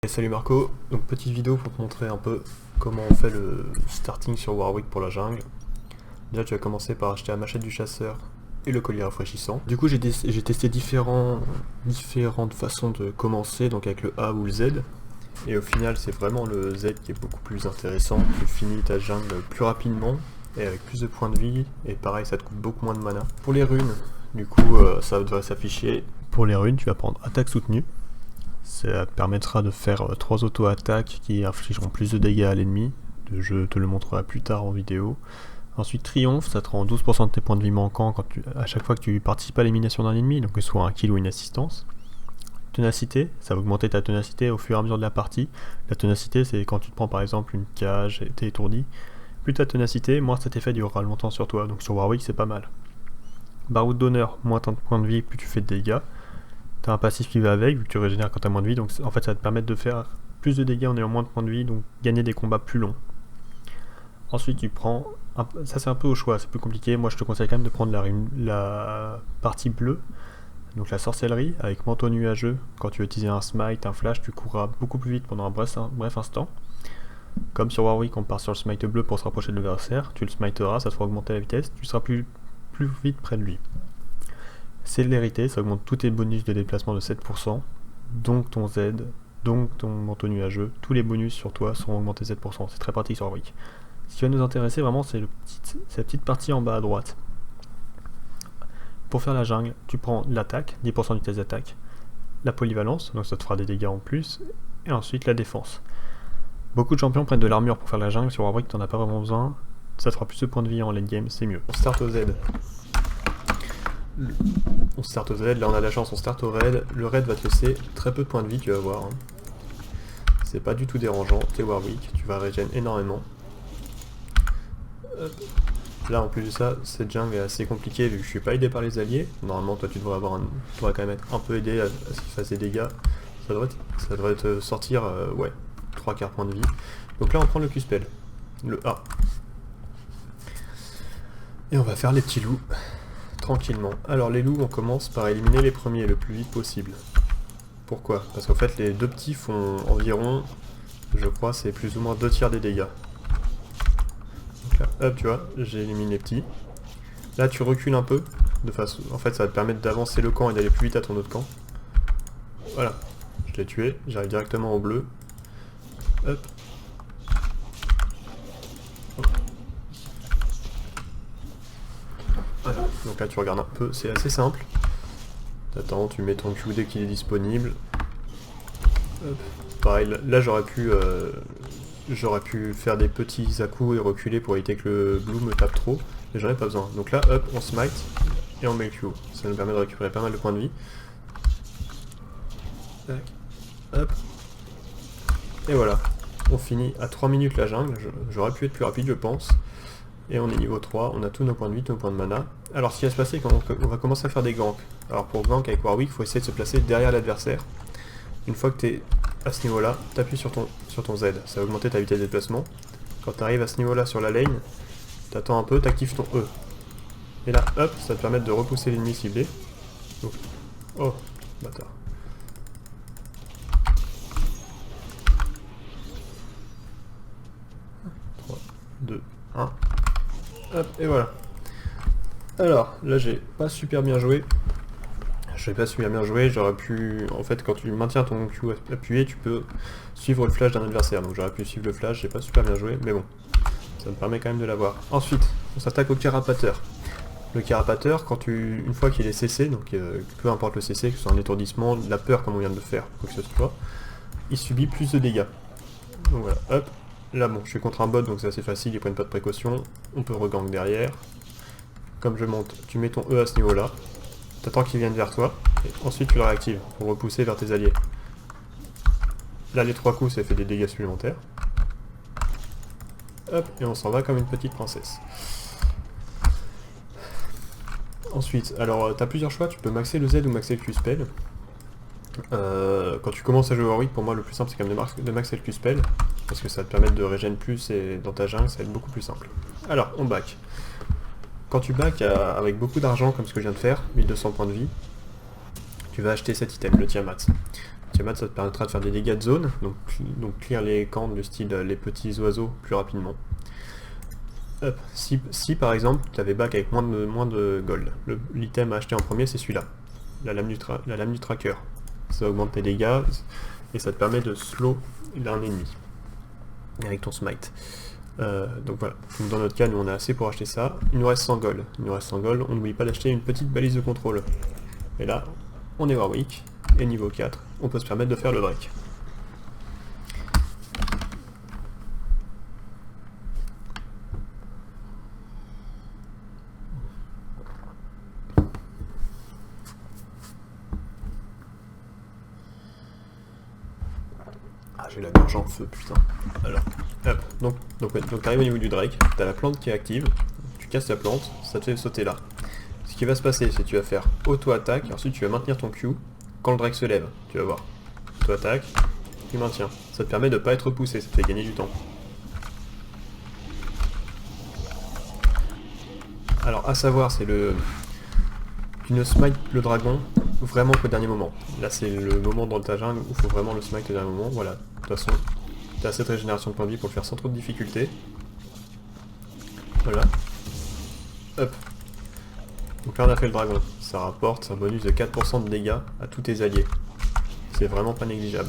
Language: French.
Et salut Marco, donc petite vidéo pour te montrer un peu comment on fait le starting sur Warwick pour la jungle. Déjà tu vas commencer par acheter la machette du chasseur et le collier rafraîchissant. Du coup j'ai testé différentes façons de commencer, donc avec le A ou le Z. Et au final c'est vraiment le Z qui est beaucoup plus intéressant, tu finis ta jungle plus rapidement et avec plus de points de vie, et pareil ça te coûte beaucoup moins de mana. Pour les runes, du coup ça devrait s'afficher. Pour les runes tu vas prendre attaque soutenue. Ça te permettra de faire 3 auto-attaques qui infligeront plus de dégâts à l'ennemi. Je te le montrerai plus tard en vidéo. Ensuite, triomphe, ça te rend 12% de tes points de vie manquants à chaque fois que tu participes à l'élimination d'un ennemi, donc que ce soit un kill ou une assistance. Ténacité, ça va augmenter ta ténacité au fur et à mesure de la partie. La ténacité, c'est quand tu te prends par exemple une cage et t'es étourdi. Plus ta ténacité, moins cet effet durera longtemps sur toi, donc sur Warwick c'est pas mal. Baroud d'honneur, moins t'as de points de vie, plus tu fais de dégâts. T'as un passif qui va avec, vu que tu régénères quand t'as moins de vie, donc en fait ça va te permettre de faire plus de dégâts en ayant moins de points de vie, donc gagner des combats plus longs. Ensuite tu prends, ça c'est un peu au choix, c'est plus compliqué, moi je te conseille quand même de prendre la partie bleue, donc la sorcellerie, avec manteau nuageux. Quand tu vas utiliser un smite, un flash, tu courras beaucoup plus vite pendant un bref instant. Comme sur Warwick, on part sur le smite bleu pour se rapprocher de l'adversaire, tu le smiteras, ça te fera augmenter la vitesse, tu seras plus vite près de lui. Célérité, ça augmente tous tes bonus de déplacement de 7%, donc ton Z, donc ton manteau nuageux, tous les bonus sur toi seront augmentés de 7%, c'est très pratique sur Warwick. Ce qui va nous intéresser vraiment, c'est la petite partie en bas à droite. Pour faire la jungle, tu prends l'attaque, 10% de tes attaques, la polyvalence, donc ça te fera des dégâts en plus, et ensuite la défense. Beaucoup de champions prennent de l'armure pour faire la jungle, sur Warwick t'en as pas vraiment besoin, ça te fera plus de points de vie en late game, c'est mieux. On start au Z. On start au Z, là on a de la chance, on start au raid. Le raid va te laisser très peu de points de vie, tu vas voir. C'est pas du tout dérangeant, t'es Warwick, tu vas régénérer énormément. Hop. Là en plus de ça, cette jungle est assez compliquée vu que je suis pas aidé par les alliés. Normalement toi tu devrais quand même être un peu aidé à ce qu'il fasse des dégâts. Ça devrait te sortir, ouais, 3/4 points de vie. Donc là on prend le Q-spell, le A. Et on va faire les petits loups. Tranquillement. Alors les loups, on commence par éliminer les premiers le plus vite possible. Pourquoi? Parce qu'en fait les deux petits font environ, je crois, c'est plus ou moins 2/3 des dégâts. Donc là, hop, tu vois, j'ai éliminé les petits. Là tu recules un peu, de façon, en fait ça va te permettre d'avancer le camp et d'aller plus vite à ton autre camp. Voilà, je l'ai tué, j'arrive directement au bleu. Hop. Voilà. Donc là tu regardes un peu, c'est assez simple. T'attends, tu mets ton Q dès qu'il est disponible. Hop. Pareil, là j'aurais pu faire des petits à-coups et reculer pour éviter que le blue me tape trop, mais j'en ai pas besoin. Donc là, hop, on smite et on met le Q. Ça nous permet de récupérer pas mal de points de vie. Tac. Hop. Et voilà. On finit à 3 minutes la jungle. J'aurais pu être plus rapide, je pense. Et on est niveau 3, on a tous nos points de vie, tous nos points de mana. Alors ce qui va se passer, quand on va commencer à faire des ganks. Alors pour gank avec Warwick, il faut essayer de se placer derrière l'adversaire. Une fois que tu es à ce niveau-là, tu appuies sur ton Z, ça va augmenter ta vitesse de déplacement. Quand tu arrives à ce niveau-là sur la lane, tu attends un peu, tu actives ton E. Et là, hop, ça va te permettre de repousser l'ennemi ciblé. Donc, oh, bâtard. Trois, 2, 1. Hop, et voilà. Alors, là j'ai pas super bien joué. J'aurais pu... En fait, quand tu maintiens ton Q appuyé, tu peux suivre le flash d'un adversaire. Donc j'aurais pu suivre le flash, j'ai pas super bien joué, mais bon. Ça me permet quand même de l'avoir. Ensuite, on s'attaque au carapateur. Le carapateur, une fois qu'il est cessé, donc peu importe le cessé, que ce soit un étourdissement, de la peur comme on vient de le faire, quoi que ce soit, il subit plus de dégâts. Donc voilà, hop. Là bon, je suis contre un bot, donc c'est assez facile, ils prennent pas de précautions. On peut regank derrière. Comme je monte, tu mets ton E à ce niveau-là. T'attends qu'il vienne vers toi, et ensuite tu le réactives pour repousser vers tes alliés. Là les 3 coups ça fait des dégâts supplémentaires. Hop, et on s'en va comme une petite princesse. Ensuite, alors t'as plusieurs choix, tu peux maxer le Z ou maxer le Q-spell. Quand tu commences à jouer Warwick, pour moi le plus simple c'est quand même de maxer le Q-spell, parce que ça va te permettre de régénérer plus et dans ta jungle ça va être beaucoup plus simple. Alors, on back. Quand tu back avec beaucoup d'argent comme ce que je viens de faire, 1200 points de vie, tu vas acheter cet item, le Tiamat. Le Tiamat, ça te permettra de faire des dégâts de zone, donc clear les cornes du style les petits oiseaux plus rapidement. Hop. Si par exemple tu avais back avec moins de gold, l'item à acheter en premier c'est celui-là, la lame du tracker. Ça augmente tes dégâts et ça te permet de slow un ennemi avec ton smite. Donc voilà, donc dans notre cas nous on a assez pour acheter ça. Il nous reste 100 gold. On n'oublie pas d'acheter une petite balise de contrôle. Et là, on est Warwick, et niveau 4, on peut se permettre de faire le break. Ah, j'ai la gorge en feu, putain. Alors, hop, donc t'arrives au niveau du Drake, t'as la plante qui est active, tu casses la plante, ça te fait sauter là. Ce qui va se passer, c'est que tu vas faire auto-attaque, ensuite tu vas maintenir ton Q. Quand le Drake se lève, tu vas voir. Auto-attaque, tu maintiens. Ça te permet de pas être poussé, ça te fait gagner du temps. Alors, à savoir, c'est le... Tu ne smite le dragon vraiment qu'au dernier moment. Là, c'est le moment dans ta jungle où il faut vraiment le smite au dernier moment. Voilà, de toute façon, tu as cette régénération de points de vie pour le faire sans trop de difficulté. Voilà. Hop. Donc là, on a fait le dragon. Ça rapporte un bonus de 4% de dégâts à tous tes alliés. C'est vraiment pas négligeable.